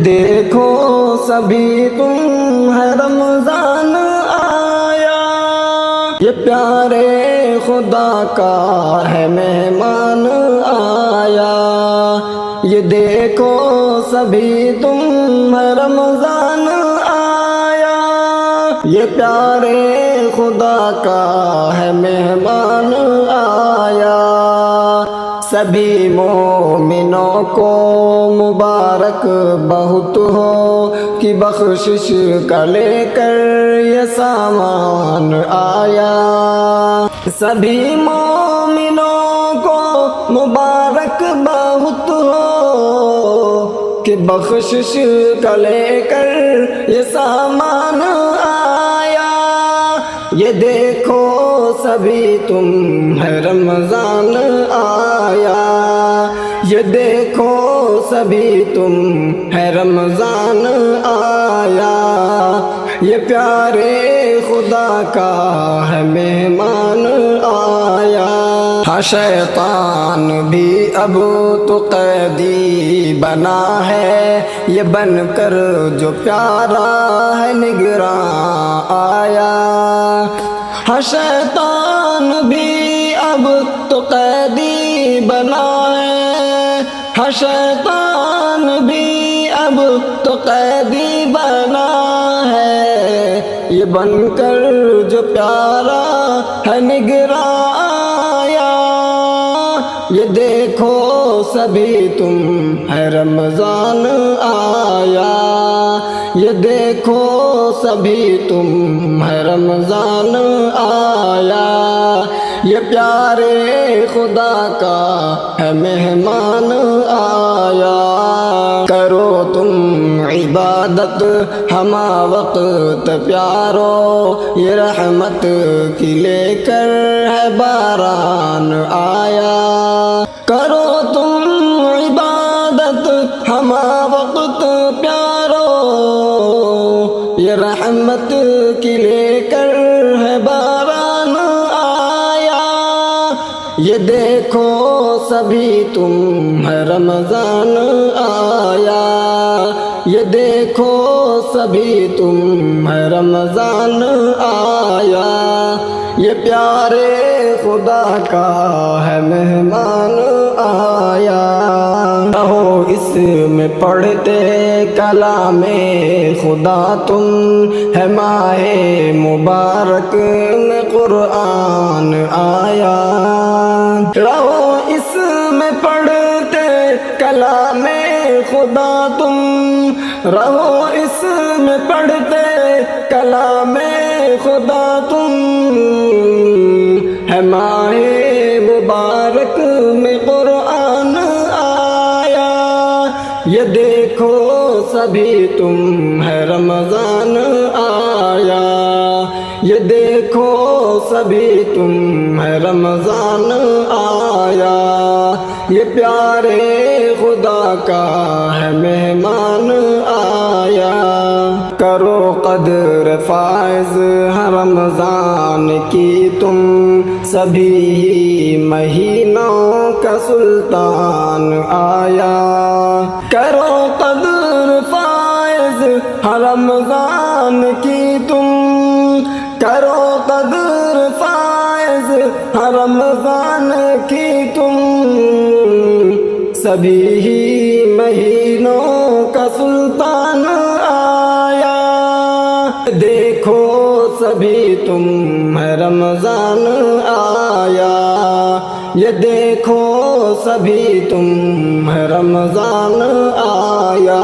دیکھو سبھی تم ہے رمضان آیا، یہ پیارے خدا کا ہے مہمان آیا۔ یہ دیکھو سبھی تم ہے رمضان آیا، یہ پیارے خدا کا ہے مہمان آیا۔ سبھی مومنوں کو مبارک بہت ہو کہ بخشش کا لے کر یہ سامان آیا۔ سبھی مومنوں کو مبارک بہت ہو کہ بخشش کا لے کر یہ سامان آیا۔ یہ دیکھو سبھی تم ہے رمضان آیا، یہ دیکھو سبھی تم ہے رمضان آیا، یہ پیارے خدا کا ہے مہمان آیا۔ ہاں شیطان بھی اب تو قیدی بنا ہے، یہ بن کر جو پیارا ہے نگراں آیا۔ ہاں شیطان بھی اب تو قیدی بنا ہے، ہاں شیطان بھی اب تو قیدی بنا ہے، یہ بن کر جو پیارا ہے نگراں آیا۔ یہ دیکھو سبھی تم ہے رمضان آیا، یہ دیکھو سبھی تم ہے رمضان آیا، یہ پیارے خدا کا ہے مہمان آیا۔ کرو تم عبادت ہمہ وقت پیارو، یہ رحمت کی لے کر ہے باران آیا۔ کرو تم عبادت ہمہ وقت پیارو، یہ رحمت کی لے کر ہے باران آیا۔ یہ دیکھو سبھی تم ہے رمضان آیا، یہ دیکھو سبھی تم ہے رمضان آیا، یہ پیارے خدا کا ہے مہمان آیا۔ رہو اس میں پڑھتے کلام خدا تم، ہے ماہ مبارک میں قرآن آیا۔ رہو اس میں پڑھتے کلام خدا تم، رہو اس میں پڑھتے کلام خدا تم، ہے ماہ مبارک میں قرآن آیا۔ یہ دیکھو سبھی تم ہے رمضان آیا، یہ دیکھو سبھی تم ہے رمضان آیا، یہ پیارے خدا کا ہے مہمان آیا۔ کرو قدر فائز ہے رمضان کی تم، سبھی مہینوں کا سلطان آیا۔ کرو قدر فائز ہے رمضان کی تم، کرو قدر فائز ہے رمضان کی تم، سبھی مہینوں کا سلطان آیا۔ دیکھو سبھی تم ہے رمضان آیا، یہ دیکھو سبھی تم ہے رمضان آیا،